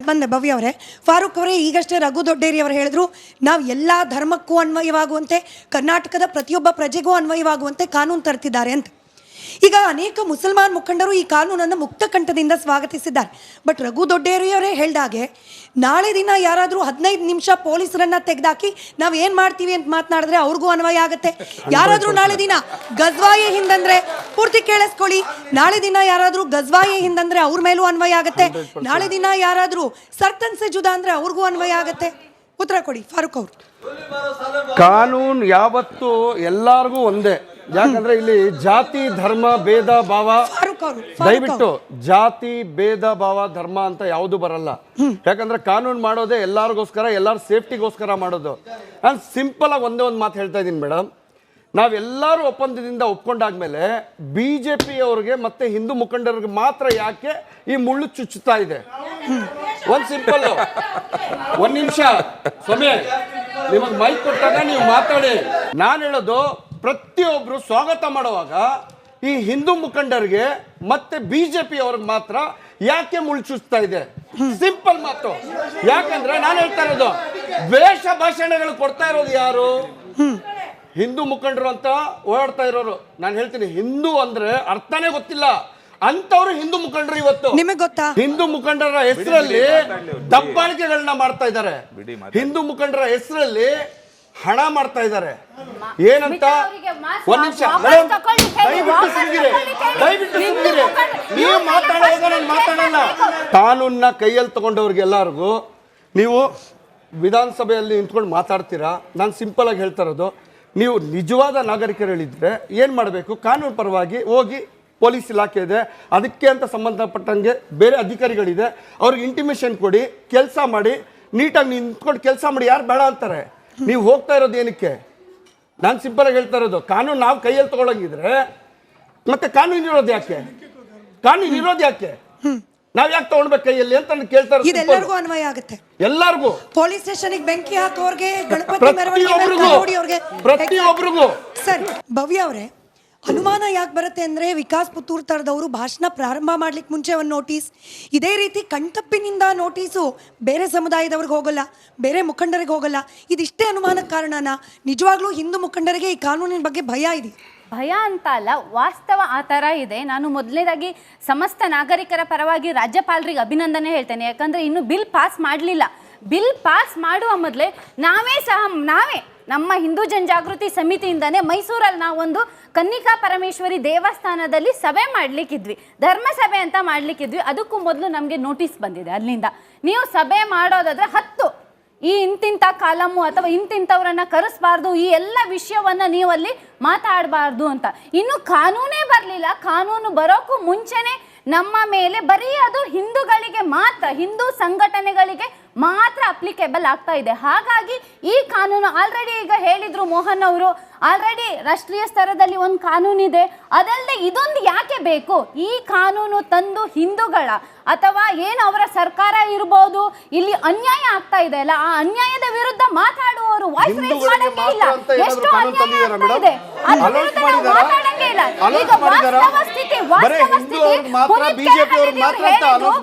ಬಂದೆ ಭವ್ಯ ಅವರೇ. ಫಾರೂಕ್ ಅವರೇ, ಈಗಷ್ಟೇ ರಘು ದೊಡ್ಡೇರಿ ಅವರು ಹೇಳಿದ್ರು, ನಾವು ಎಲ್ಲ ಧರ್ಮಕ್ಕೂ ಅನ್ವಯವಾಗುವಂತೆ, ಕರ್ನಾಟಕದ ಪ್ರತಿಯೊಬ್ಬ ಪ್ರಜೆಗೂ ಅನ್ವಯವಾಗುವಂತೆ ಕಾನೂನು ತರ್ತಿದ್ದಾರೆ ಅಂತ. ಈಗ ಅನೇಕ ಮುಸಲ್ಮಾನ್ ಮುಖಂಡರು ಈ ಕಾನೂನನ್ನು ಮುಕ್ತ ಕಂಠದಿಂದ ಸ್ವಾಗತಿಸಿದ್ದಾರೆ. ಬಟ್ ರಘು ದೊಡ್ಡೇರಿಯವರೇ ಹೇಳ್ದಾಗೆ, ನಾಳೆ ದಿನ ಯಾರಾದರೂ 15 ನಿಮಿಷ ಪೊಲೀಸರನ್ನ ತೆಗೆದಾಕಿ ನಾವು ಏನು ಮಾಡ್ತೀವಿ ಅಂತ ಮಾತನಾಡಿದ್ರೆ ಅವ್ರಿಗೂ ಅನ್ವಯ ಆಗುತ್ತೆ. ಯಾರಾದರೂ ನಾಳೆ ದಿನ ಗಜ್ವಾಯೆ ಹಿಂದಂದ್ರೆ, ಪೂರ್ತಿ ಕೇಳಿಸ್ಕೊಳ್ಳಿ, ನಾಳೆ ದಿನ ಯಾರಾದರೂ ಗಜ್ವಾಯೆ ಹಿಂದಂದ್ರೆ ಅವ್ರ ಮೇಲೂ ಅನ್ವಯ ಆಗುತ್ತೆ. ನಾಳೆ ದಿನ ಯಾರಾದರೂ ಸರ್ಕನ್ ಸೆ ಜುದಾ ಅಂದ್ರೆ ಅವ್ರಿಗೂ ಅನ್ವಯ ಆಗುತ್ತೆ. ಉತ್ತರ ಕೊಡಿ ಫಾರೂಕ್ ಅವರು. ಕಾನೂನು ಯಾವತ್ತು ಎಲ್ಲಾರ್ಗೂ ಒಂದೇ. ಯಾಕಂದ್ರೆ ಇಲ್ಲಿ ಜಾತಿ ಧರ್ಮ ಭೇದ ಭಾವ, ದಯವಿಟ್ಟು ಜಾತಿ ಭೇದ ಭಾವ ಧರ್ಮ ಅಂತ ಯಾವುದು ಬರಲ್ಲ. ಯಾಕಂದ್ರೆ ಕಾನೂನು ಮಾಡೋದೇ ಎಲ್ಲಾರ್ಗೋಸ್ಕರ, ಎಲ್ಲಾರ ಸೇಫ್ಟಿಗೋಸ್ಕರ ಮಾಡೋದು. ನಾನು ಸಿಂಪಲ್ ಆಗಿ ಒಂದೇ ಒಂದು ಮಾತು ಹೇಳ್ತಾ ಇದ್ದೀನಿ ಮೇಡಮ್. ನಾವೆಲ್ಲರೂ ಒಪ್ಪಂದದಿಂದ ಒಪ್ಕೊಂಡಾದ್ಮೇಲೆ BJP ಅವ್ರಿಗೆ ಮತ್ತೆ ಹಿಂದೂ ಮುಖಂಡರಿಗೆ ಮಾತ್ರ ಯಾಕೆ ಈ ಮುಳ್ಳು ಚುಚ್ಚುತ್ತಾ ಇದೆ? ಒಂದ್ ಸಿಂಪಲ್, ಒಂದ್ ನಿಮಿಷ ಸ್ವಾಮಿ, ನಿಮಗೆ ಮೈಕ್ ಕೊಟ್ಟಾಗ ನೀವು ಮಾತಾಡಿ. ನಾನು ಹೇಳೋದು, ಪ್ರತಿಯೊಬ್ರು ಸ್ವಾಗತ ಮಾಡುವಾಗ ಈ ಹಿಂದೂ ಮುಖಂಡರಿಗೆ ಮತ್ತೆ BJP ಅವ್ರಿಗೆ ಮಾತ್ರ ಯಾಕೆ ಮುಳ್ಚುಸ್ತಾ ಇದೆ? ಸಿಂಪಲ್ ಮಾತು. ಯಾಕಂದ್ರೆ ನಾನು ಹೇಳ್ತಾ ಇರೋದು, ವೇಷ ಭಾಷಣಗಳು ಕೊಡ್ತಾ ಇರೋದು ಯಾರು? ಹಿಂದೂ ಮುಖಂಡರು ಅಂತ ಓಡಾಡ್ತಾ ಇರೋರು. ನಾನು ಹೇಳ್ತೀನಿ, ಹಿಂದೂ ಅಂದ್ರೆ ಅರ್ಥನೇ ಗೊತ್ತಿಲ್ಲ ಅಂತವ್ರು ಹಿಂದೂ ಮುಖಂಡರು. ಇವತ್ತು ನಿಮಗೆ ಗೊತ್ತಾ, ಹಿಂದೂ ಮುಖಂಡರ ಹೆಸರಲ್ಲಿ ದಬ್ಬಾಳಿಕೆಗಳನ್ನ ಮಾಡ್ತಾ ಇದ್ದಾರೆ. ಹಿಂದೂ ಮುಖಂಡರ ಹೆಸರಲ್ಲಿ ಹಣ ಮಾಡ್ತಾ ಇದ್ದಾರೆ. ಏನಂತ? ಒಂದ್ ನಿಮಿಷ ದಯವಿಟ್ಟು ಸುಮ್ಗಿರಿ, ದಯವಿಟ್ಟು ಸುಮ್ಗಿರಿ. ನೀವು ಮಾತಾಡುವಾಗ ನಾನು ಮಾತಾಡಲ್ಲ. ಕಾನೂನ್ನ ಕೈಯಲ್ಲಿ ತಗೊಂಡವ್ರಿಗೆ ಎಲ್ಲರಿಗೂ ನೀವು ವಿಧಾನಸಭೆಯಲ್ಲಿ ನಿಂತ್ಕೊಂಡು ಮಾತಾಡ್ತೀರಾ. ನಾನು ಸಿಂಪಲ್ ಆಗಿ ಹೇಳ್ತಾ ಇರೋದು, ನೀವು ನಿಜವಾದ ನಾಗರಿಕರು ಹೇಳಿದ್ರೆ ಏನು ಮಾಡಬೇಕು? ಕಾನೂನು ಪರವಾಗಿ ಹೋಗಿ, ಪೊಲೀಸ್ ಇಲಾಖೆ ಇದೆ, ಅದಕ್ಕೆ ಅಂತ ಸಂಬಂಧಪಟ್ಟಂಗೆ ಬೇರೆ ಅಧಿಕಾರಿಗಳಿದೆ, ಅವ್ರಿಗೆ ಇಂಟಿಮೇಷನ್ ಕೊಡಿ, ಕೆಲಸ ಮಾಡಿ, ನೀಟಾಗಿ ನಿಂತ್ಕೊಂಡು ಕೆಲಸ ಮಾಡಿ. ಯಾರು ಬೇಡ ಅಂತಾರೆ? ನೀವು ಹೋಗ್ತಾ ಇರೋದು ಏನಕ್ಕೆ? ನಾನು ಸಿಂಪಲ್ ಆಗಿ ಹೇಳ್ತಾ ಇರೋದು, ಕಾನೂನು ನಾವು ಕೈಯಲ್ಲಿ ತಗೊಳಂಗಿದ್ರೆ ಮತ್ತೆ ಕಾನೂನು ಇರೋದು ಯಾಕೆ? ಕಾನೂನು ಇರೋದು ಯಾಕೆ? ನಾವ್ ಯಾಕೆ ತಗೊಳ್ಬೇಕು ಕೈಯಲ್ಲಿ ಅಂತ ಕೇಳ್ತಾ ಇರೋದು. ಇದೆಲ್ಲರಿಗೂ ಅನ್ವಯ ಆಗುತ್ತೆ. ಎಲ್ಲರಿಗೂ, ಪೊಲೀಸ್ ಸ್ಟೇಷನ್ಗೆ ಬೆಂಕಿ ಹಾಕೋರ್ಗೆ, ಗಣಪತಿ ಮೆರವಣಿಗೆ ಪ್ರತಿಯೊಬ್ಬರಿಗೂ. ಸರ್ ಭವ್ಯ ಅವರೇ, ಅನುಮಾನ ಯಾಕೆ ಬರುತ್ತೆ ಅಂದರೆ, ವಿಕಾಸ್ ಪುತ್ತೂರ್ ತರದವರು ಭಾಷಣ ಪ್ರಾರಂಭ ಮಾಡ್ಲಿಕ್ಕೆ ಮುಂಚೆ ಒಂದು ನೋಟಿಸ್, ಇದೇ ರೀತಿ ಕಣ್ತಪ್ಪಿನಿಂದ ನೋಟಿಸು ಬೇರೆ ಸಮುದಾಯದವ್ರಿಗೆ ಹೋಗಲ್ಲ, ಬೇರೆ ಮುಖಂಡರಿಗೆ ಹೋಗಲ್ಲ. ಇದಿಷ್ಟೇ ಅನುಮಾನಕ್ಕೆ ಕಾರಣನಾ? ನಿಜವಾಗ್ಲೂ ಹಿಂದೂ ಮುಖಂಡರಿಗೆ ಈ ಕಾನೂನಿನ ಬಗ್ಗೆ ಭಯ ಇದೆ? ಭಯ ಅಂತ ಅಲ್ಲ, ವಾಸ್ತವ ಆ ಥರ ಇದೆ. ನಾನು ಮೊದಲನೇದಾಗಿ ಸಮಸ್ತ ನಾಗರಿಕರ ಪರವಾಗಿ ರಾಜ್ಯಪಾಲರಿಗೆ ಅಭಿನಂದನೆ ಹೇಳ್ತೇನೆ. ಯಾಕಂದರೆ ಇನ್ನೂ ಬಿಲ್ ಪಾಸ್ ಮಾಡಲಿಲ್ಲ. ಬಿಲ್ ಪಾಸ್ ಮಾಡುವ ಮೊದಲೇ ನಾವೇ ನಮ್ಮ ಹಿಂದೂ ಜನಜಾಗೃತಿ ಸಮಿತಿಯಿಂದನೇ ಮೈಸೂರಲ್ಲಿ ನಾವೊಂದು ಕನ್ನಿಕಾ ಪರಮೇಶ್ವರಿ ದೇವಸ್ಥಾನದಲ್ಲಿ ಸಭೆ ಮಾಡಲಿಕ್ಕಿದ್ವಿ, ಧರ್ಮಸಭೆ ಅಂತ ಮಾಡಲಿಕ್ಕಿದ್ವಿ. ಅದಕ್ಕೂ ಮೊದಲು ನಮಗೆ ನೋಟಿಸ್ ಬಂದಿದೆ ಅಲ್ಲಿಂದ, ನೀವು ಸಭೆ ಮಾಡೋದಾದರೆ 10 ಈ ಇಂತಿಂಥ ಕಾಲಮ್ಮು ಅಥವಾ ಇಂತಿಂಥವ್ರನ್ನ ಕರೆಸಬಾರ್ದು, ಈ ಎಲ್ಲ ವಿಷಯವನ್ನ ನೀವು ಅಲ್ಲಿ ಮಾತಾಡಬಾರ್ದು ಅಂತ. ಇನ್ನು ಕಾನೂನೇ ಬರಲಿಲ್ಲ. ಕಾನೂನು ಬರೋಕ್ಕೂ ಮುಂಚೆನೆ ನಮ್ಮ ಮೇಲೆ ಬರೀ ಅದು ಹಿಂದೂಗಳಿಗೆ ಮಾತ್ರ, ಹಿಂದೂ ಸಂಘಟನೆಗಳಿಗೆ ಮಾತ್ರ ಅಪ್ಲಿಕೇಬಲ್ ಆಗ್ತಾ ಇದೆ. ಹಾಗಾಗಿ ಈ ಕಾನೂನು ಆಲ್ರೆಡಿ, ಈಗ ಹೇಳಿದ್ರು ಮೋಹನ್ ಅವರು, ಆಲ್ರೆಡಿ ರಾಷ್ಟ್ರೀಯ ಸ್ತರದಲ್ಲಿ ಒಂದು ಕಾನೂನಿದೆ. ಅದಲ್ಲದೆ ಇದೊಂದು ಯಾಕೆ ಬೇಕು? ಈ ಕಾನೂನು ತಂದು ಹಿಂದೂಗಳ ಅಥವಾ ಏನು ಅವರ ಸರ್ಕಾರ ಇರ್ಬೋದು, ಇಲ್ಲಿ ಅನ್ಯಾಯ ಆಗ್ತಾ ಇದೆ ಅಲ್ಲ, ಆ ಅನ್ಯಾಯದ ವಿರುದ್ಧ ಮಾತಾಡುವವರು ವಾಯ್ಸ್ ರೈಸ್ ಮಾಡಂಗೆ ಇಲ್ಲ. ಎಷ್ಟು ಅನ್ಯಾಯ ಆಗ್ತಾ ಇದೆ ಅದ್ರ ವಿರುದ್ಧ ನಾವು ಮಾತಾಡಂಗೆ ಇಲ್ಲ. ಈಗ ವಾಸ್ತವ ಸ್ಥಿತಿ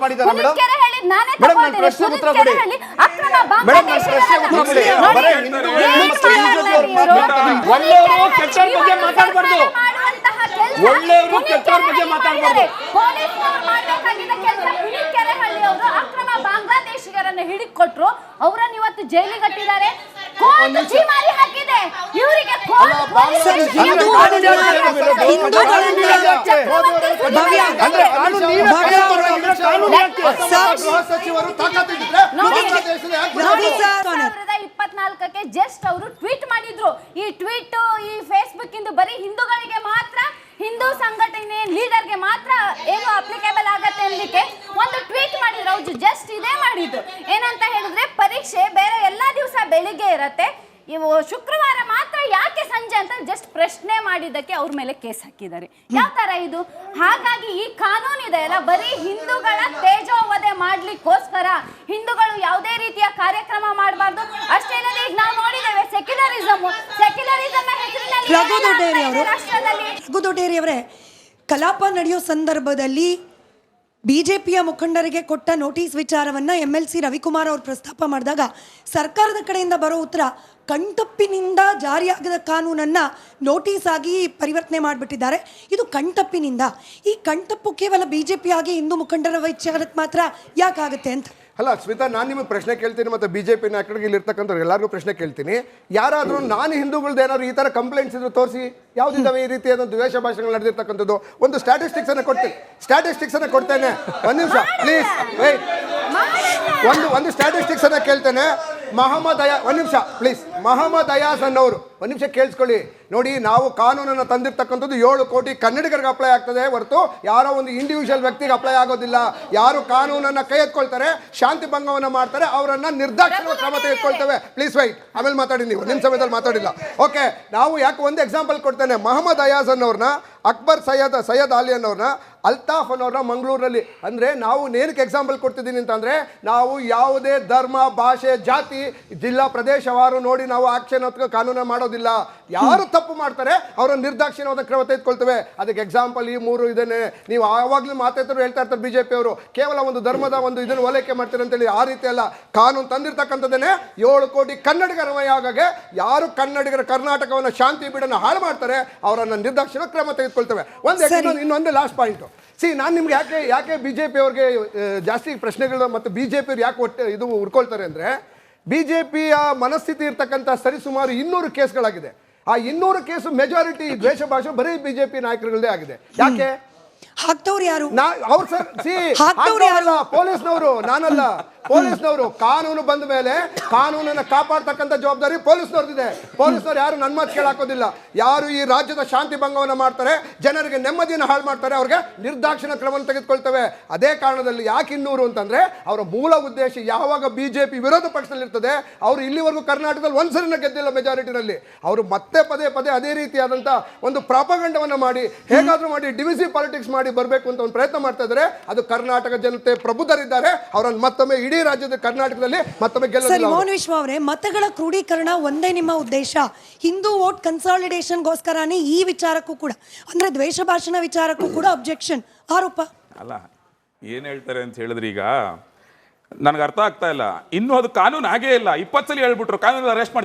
ಅಕ್ರಮ ಬಾಂಗ್ಲಾದೇಶಿಗರನ್ನ ಹಿಡಿಕೊಟ್ರು, ಅವರನ್ನ ಇವತ್ತು ಜೈಲಿಗೆ ಕಟ್ಟಿದ್ದಾರೆ. ಹಾಕಿದೆ ಇವರಿಗೆ. ಜಸ್ಟ್ ಅವರು ಟ್ವೀಟ್ ಮಾಡಿದ್ರು. ಈ ಟ್ವೀಟ್, ಈ ಫೇಸ್ಬುಕ್ ಇಂದ ಬರೀ ಹಿಂದೂಗಳಿಗೆ ಮಾತ್ರ, ಹಿಂದೂ ಸಂಘಟನೆ ಲೀಡರ್ಗೆ ಮಾತ್ರ ಏನು ಅಪ್ಲಿಕೇಬಲ್ ಆಗತ್ತೆ ಅನ್ನಲಿಕ್ಕೆ ಒಂದು ಟ್ವೀಟ್ ಮಾಡಿದ್ರು. ಅವ್ರು ಜಸ್ಟ್ ಇದೇ ಮಾಡಿದ್ದು. ಏನಂತ ಹೇಳಿದ್ರೆ, ಪರೀಕ್ಷೆ ಬೇರೆ ಎಲ್ಲಾ ದಿವಸ ಬೆಳಿಗ್ಗೆ ಇರತ್ತೆ, ಇವು ಶುಕ್ರವಾರ ಮಾತ್ರ ಯಾಕೆ ಸಂಜೆ ಅಂತ ಜಸ್ಟ್ ಪ್ರಶ್ನೆ ಮಾಡಿದ್ದಕ್ಕೆ ಅವ್ರ ಮೇಲೆ ಕೇಸ್ ಹಾಕಿದ್ದಾರೆ. ಯಾವ ತರ ಇದು? ಹಾಗಾಗಿ ಈ ಕಾನೂನು ಇದೆ ಅಲ್ಲ, ಬರೀ ಹಿಂದೂಗಳ ತೇಜೋವಧೆ ಮಾಡ್ಲಿಕ್ಕೋಸ್ಕರ ಹಿಂದೂಗಳು ಯಾವುದೇ ರೀತಿಯ ಕಾರ್ಯಕ್ರಮ ಮಾಡಬಾರ್ದು ಅಷ್ಟೇ ಅಲ್ಲದೆ, ಈಗ ನಾವು ನೋಡಿದ್ದೇವೆ ಸೆಕ್ಯುಲರಿಸಮ್ ಹೆಸರಿನಲ್ಲಿ ರಘು ದೊಡ್ಡೇರಿ ಅವರೇ, ಕಲಾಪ ನಡೆಯೋ ಸಂದರ್ಭದಲ್ಲಿ ಬಿಜೆಪಿಯ ಮುಖಂಡರಿಗೆ ಕೊಟ್ಟ ನೋಟಿಸ್ ವಿಚಾರವನ್ನ MLC ರವಿಕುಮಾರ್ ಅವರು ಪ್ರಸ್ತಾಪ ಮಾಡಿದಾಗ ಸರ್ಕಾರದ ಕಡೆಯಿಂದ ಬರೋ ಉತ್ತರ ಕಣ್ತಪ್ಪಿನಿಂದ ಜಾರಿಯಾಗದ ಕಾನೂನನ್ನ ನೋಟಿಸ್ ಆಗಿ ಪರಿವರ್ತನೆ ಮಾಡಿಬಿಟ್ಟಿದ್ದಾರೆ. ಇದು ಕಣ್ತಪ್ಪಿನಿಂದ. ಈ ಕಣ್ತಪ್ಪು ಕೇವಲ ಬಿಜೆಪಿ ಆಗಿ ಹಿಂದೂ ಮುಖಂಡರ ವಿಚಾರಕ್ಕೆ ಮಾತ್ರ ಯಾಕಾಗುತ್ತೆ ಅಂತ. ಅಲ್ಲ ಸ್ಮಿತಾ, ನಾನು ನಿಮಗೆ ಪ್ರಶ್ನೆ ಕೇಳ್ತೀನಿ, ಮತ್ತು ಬಿಜೆಪಿ ನಾಯಕರಿಗೆ ಇಲ್ಲಿ ಇರ್ತಕ್ಕಂಥ ಎಲ್ಲರಿಗೂ ಪ್ರಶ್ನೆ ಕೇಳ್ತೀನಿ. ಯಾರಾದರೂ ನಾನು ಹಿಂದೂಗಳ್ದು ಏನಾದ್ರು ಈ ಥರ ಕಂಪ್ಲೇಂಟ್ಸ್ ಇದ್ರೆ ತೋರಿಸಿ, ಯಾವುದಿದ್ದಾವೆ ಈ ರೀತಿಯಾದ ದ್ವೇಷ ಭಾಷೆಗಳು ನಡೆದಿರ್ತಕ್ಕಂಥದ್ದು. ಒಂದು ಸ್ಟ್ಯಾಟಿಸ್ಟಿಕ್ಸ್ ಅನ್ನು ಕೊಡ್ತೇನೆ. ಒಂದು ನಿಮಿಷ ಪ್ಲೀಸ್, ಒಂದು ಸ್ಟ್ಯಾಟಿಸ್ಟಿಕ್ಸ್ ಅನ್ನ ಕೇಳ್ತೇನೆ. ಮಹಮ್ಮದ್ ಅಯಾಸ್ ಅನ್ನೋರು ಒಂದು ನಿಮಿಷ ಕೇಳಿಸ್ಕೊಳ್ಳಿ. ನೋಡಿ, ನಾವು ಕಾನೂನನ್ನು ತಂದಿರ್ತಕ್ಕಂಥದ್ದು 7 ಕೋಟಿ ಕನ್ನಡಿಗರಿಗೆ ಅಪ್ಲೈ ಆಗ್ತದೆ ಹೊರತು ಯಾರೋ ಒಂದು ಇಂಡಿವಿಜುವಲ್ ವ್ಯಕ್ತಿಗೆ ಅಪ್ಲೈ ಆಗೋದಿಲ್ಲ. ಯಾರು ಕಾನೂನನ್ನು ಕೈ ಎತ್ಕೊಳ್ತಾರೆ, ಶಾಂತಿ ಭಂಗವನ್ನು ಮಾಡ್ತಾರೆ, ಅವರನ್ನ ನಿರ್ದಾಕ್ಷಿಣ್ಯ ಕ್ರಮ ತೆಗೆದುಕೊಳ್ತೇವೆ. ಪ್ಲೀಸ್ ವೈಟ್, ಆಮೇಲೆ ಮಾತಾಡಿ. ನೀವು ನಿಮ್ಮ ಸಮಯದಲ್ಲಿ ಮಾತಾಡಿಲ್ಲ. ಓಕೆ, ನಾವು ಯಾಕೆ ಒಂದು ಎಕ್ಸಾಂಪಲ್ ಕೊಡ್ತೇನೆ. ಮಹಮ್ಮದ್ ಅಯಾಜ್ ಅನ್ನೋರ್ನ, ಅಕ್ಬರ್ ಸೈಯದ್ ಅಲಿ ಅನ್ನೋರ್ನ, ಅಲ್ತಾಫ್ ಅನ್ನೋರ್ನ ಮಂಗಳೂರಿನಲ್ಲಿ. ಅಂದರೆ ನಾವು ಏನಕ್ಕೆ ಎಕ್ಸಾಂಪಲ್ ಕೊಡ್ತಿದ್ದೀನಿ ಅಂತಂದರೆ, ನಾವು ಯಾವುದೇ ಧರ್ಮ, ಭಾಷೆ, ಜಾತಿ, ಜಿಲ್ಲಾ, ಪ್ರದೇಶವಾರು ನೋಡಿ ನಾವು ಆಕ್ಷನ್ ಅಥವಾ ಕಾನೂನು ಮಾಡೋದಿಲ್ಲ. ಯಾರು ತಪ್ಪು ಮಾಡ್ತಾರೆ ಅವರ ನಿರ್ದಾಕ್ಷಿಣ್ಯವಾದ ಕ್ರಮ ತೆಗೆದುಕೊಳ್ತೇವೆ. ಅದಕ್ಕೆ ಎಕ್ಸಾಂಪಲ್ ಈ 3 ಇದನ್ನೇ. ನೀವು ಆವಾಗಲೂ ಮಾತಾಡ್ತಾರೆ, ಹೇಳ್ತಾ ಇರ್ತಾರೆ ಬಿಜೆಪಿ ಅವರು, ಕೇವಲ ಒಂದು ಧರ್ಮದ ಒಂದು ಇದನ್ನು ಓಲೈಕೆ ಮಾಡ್ತಾರೆ ಅಂತೇಳಿ. ಆ ರೀತಿ ಅಲ್ಲ. ಕಾನೂನು ತಂದಿರ್ತಕ್ಕಂಥದ್ದೇನೆ 7 ಕೋಟಿ ಕನ್ನಡಿಗರ ಆಗಾಗೆ ಯಾರು ಕನ್ನಡಿಗರ ಕರ್ನಾಟಕವನ್ನು ಶಾಂತಿ ಬೀಡನ್ನು ಹಾಳು ಮಾಡ್ತಾರೆ ಅವರನ್ನು ನಿರ್ದಾಕ್ಷಿಣ್ಯ ಕ್ರಮ ತೆಗೆದುಕೊಳ್ತೇವೆ. ಇನ್ನೊಂದೇ ಲಾಸ್ಟ್ ಪಾಯಿಂಟ್. ನಾನು ನಿಮ್ಗೆ ಯಾಕೆ ಬಿಜೆಪಿ ಅವ್ರಿಗೆ ಜಾಸ್ತಿ ಪ್ರಶ್ನೆಗಳು ಮತ್ತು ಬಿಜೆಪಿ ಅವ್ರು ಯಾಕೆ ಇದು ಉರ್ಕೊಳ್ತಾರೆ ಅಂದರೆ, ಬಿಜೆಪಿಯ ಮನಸ್ಥಿತಿ ಇರ್ತಕ್ಕಂಥ ಸರಿಸುಮಾರು 200 ಕೇಸ್ಗಳಾಗಿದೆ. ಆ 200 ಕೇಸು ಮೆಜಾರಿಟಿ ದ್ವೇಷ ಭಾಷೆ ಬರೀ ಬಿಜೆಪಿ ನಾಯಕರುಗಳದೇ ಆಗಿದೆ. ಯಾಕೆ ಹಾಕ್ತವ್ರು ಯಾರು? ಅವ್ರು ಸರ್ ಪೊಲೀಸ್ನವರು, ನಾನಲ್ಲ. ಪೊಲೀಸ್ನವರು ಕಾನೂನು ಬಂದ ಮೇಲೆ ಕಾನೂನನ್ನು ಕಾಪಾಡ್ತಕ್ಕಂಥ ಜವಾಬ್ದಾರಿ ಪೊಲೀಸ್ನವ್ರದಿದೆ. ಪೊಲೀಸ್ನವ್ರು ಯಾರು ನನ್ನ ಮಾತು ಕೇಳಾಕೋದಿಲ್ಲ. ಯಾರು ಈ ರಾಜ್ಯದ ಶಾಂತಿ ಭಂಗವನ್ನು ಮಾಡ್ತಾರೆ, ಜನರಿಗೆ ನೆಮ್ಮದಿಯನ್ನು ಹಾಳು ಮಾಡ್ತಾರೆ, ಅವ್ರಿಗೆ ನಿರ್ದಾಕ್ಷಿಣ್ಯ ಕ್ರಮವನ್ನು ತೆಗೆದುಕೊಳ್ತೇವೆ. ಅದೇ ಕಾರಣದಲ್ಲಿ ಯಾಕೆ 200 ಅಂತಂದ್ರೆ, ಅವರ ಮೂಲ ಉದ್ದೇಶ ಯಾವಾಗ ಬಿಜೆಪಿ ವಿರೋಧ ಪಕ್ಷದಲ್ಲಿ ಇರ್ತದೆ, ಅವರು ಇಲ್ಲಿವರೆಗೂ ಕರ್ನಾಟಕದಲ್ಲಿ ಒಂದ್ಸರಿನ ಗೆದ್ದಿಲ್ಲ ಮೆಜಾರಿಟಿನಲ್ಲಿ. ಅವರು ಮತ್ತೆ ಪದೇ ಅದೇ ರೀತಿಯಾದಂಥ ಒಂದು ಪ್ರಾಪಗಂಡವನ್ನು ಮಾಡಿ, ಹೇಗಾದ್ರೂ ಮಾಡಿ ಡಿವಿಸಿವ್ ಪಾಲಿಟಿಕ್ಸ್ ಮಾಡಿ ಬರಬೇಕು ಅಂತ ಒಂದು ಪ್ರಯತ್ನ ಮಾಡ್ತಾ ಇದ್ದಾರೆ. ಅದು ಕರ್ನಾಟಕ ಜನತೆ ಪ್ರಬುದ್ಧರಿದ್ದಾರೆ. ಅವರನ್ನು ಮತ್ತೊಮ್ಮೆ ಇಡೀ ರಾಜ್ಯದ ಕರ್ನಾಟಕದಲ್ಲಿ ಮತ್ತೊಮ್ಮೆ ಗೆಲ್ಲೋದಿಲ್ಲ. ಮೋಹನ್ ವಿಶ್ವ ಅವರೇ, ಮತಗಳ ಕ್ರೋಢೀಕರಣ ಒಂದೇ ನಿಮ್ಮ ಉದ್ದೇಶ. ಹಿಂದೂ ವೋಟ್ ಕನ್ಸಾಲಿಡೇಷನ್ಗೋಸ್ಕರನೇ ಈ ವಿಚಾರಕ್ಕೂ ಕೂಡ, ಅಂದ್ರೆ ದ್ವೇಷ ಭಾಷಣ ವಿಚಾರಕ್ಕೂ ಕೂಡ ಅಬ್ಜೆಕ್ಷನ್ ಆರೋಪ ಅಲ್ಲ. ಏನ್ ಹೇಳ್ತಾರೆ ಅಂತ ಹೇಳಿದ್ರೆ, ಈಗ ನನಗೆ ಅರ್ಥ ಆಗ್ತಾ ಇಲ್ಲ. ಇನ್ನೂ ಅದು ಕಾನೂನು ಆಗೇ ಇಲ್ಲ. 20 ಸಲ ಹೇಳ್ಬಿಟ್ರು ಕಾನೂನಲ್ಲಿ ಅರೆಸ್ಟ್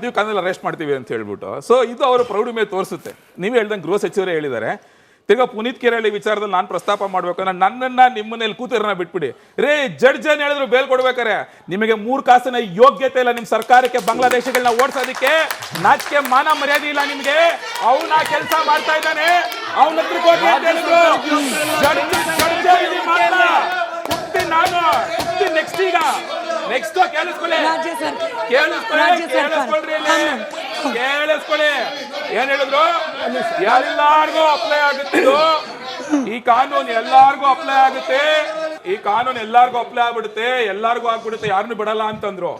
ಮಾಡ್ತೀವಿ ಅಂತ ಹೇಳ್ಬಿಟ್ಟು. ಸೊ ಇದು ಅವರ ಪ್ರೌಢಿಮೆ ತೋರಿಸುತ್ತೆ. ನೀವು ಹೇಳ್ದಂಗೆ ಗೃಹ ಸಚಿವರೇ ಹೇಳಿದ್ದಾರೆ. ತಿರ್ಗಾ ಪುನೀತ್ ಕೆರಳಿ ವಿಚಾರದಲ್ಲಿ ನಾನು ಪ್ರಸ್ತಾಪ ಮಾಡ್ಬೇಕು, ನನ್ನನ್ನ ನಿಮ್ಮನೇಲಿ ಕೂತಿರನ್ನ ಬಿಟ್ಬಿಡಿ ರೇ. ಜಡ್ಜ್ ಏನ್ ಹೇಳಿದ್ರು ಬೇಲ್ ಕೊಡ್ಬೇಕಾರೆ, ನಿಮಗೆ 3 ಕಾಸಿನ ಯೋಗ್ಯತೆ ಇಲ್ಲ ನಿಮ್ಮ ಸರ್ಕಾರಕ್ಕೆ ಬಾಂಗ್ಲಾದೇಶಗಳನ್ನ ಓಡಿಸೋದಕ್ಕೆ. ನಾಚಿಕೆ ಮಾನ ಮರ್ಯಾದೆ ಇಲ್ಲ ನಿಮ್ಗೆ. ಅವನ ಕೆಲಸ ಮಾಡ್ತಾ ಇದ್ದಾನೆ, ಅವನ ಹತ್ರ ಕೊಡಿ ಅಂತ ಹೇಳಿದ್ರು. ನೆಕ್ಸ್ಟ್ ಕೇಳಿಸ್ಕೊಳ್ಳಿ, ಏನ್ ಹೇಳಿದ್ರು, ಎಲ್ಲಾರ್ಗೂ ಅಪ್ಲೈ ಆಗುತ್ತೆ ಈ ಕಾನೂನು, ಎಲ್ಲಾರ್ಗೂ ಅಪ್ಲೈ ಆಗುತ್ತೆ ಈ ಕಾನೂನು, ಎಲ್ಲಾರ್ಗೂ ಅಪ್ಲೈ ಆಗ್ಬಿಡುತ್ತೆ, ಎಲ್ಲಾರ್ಗೂ ಆಗ್ಬಿಡುತ್ತೆ, ಯಾರನ್ನು ಬಿಡಲ್ಲ ಅಂತಂದ್ರು.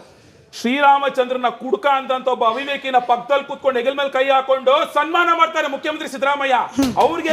ಶ್ರೀರಾಮಚಂದ್ರನ ಕುಡ್ಕ ಅಂತ ಒಬ್ಬ ಅವಿವೇಕಿನ ಪಕ್ಕದಲ್ಲಿ ಕೂತ್ಕೊಂಡು ಹೆಗಲ್ ಮೇಲೆ ಕೈ ಹಾಕೊಂಡು ಸನ್ಮಾನ ಮಾಡ್ತಾರೆ ಮುಖ್ಯಮಂತ್ರಿ ಸಿದ್ದರಾಮಯ್ಯ. ಅವ್ರಿಗೆ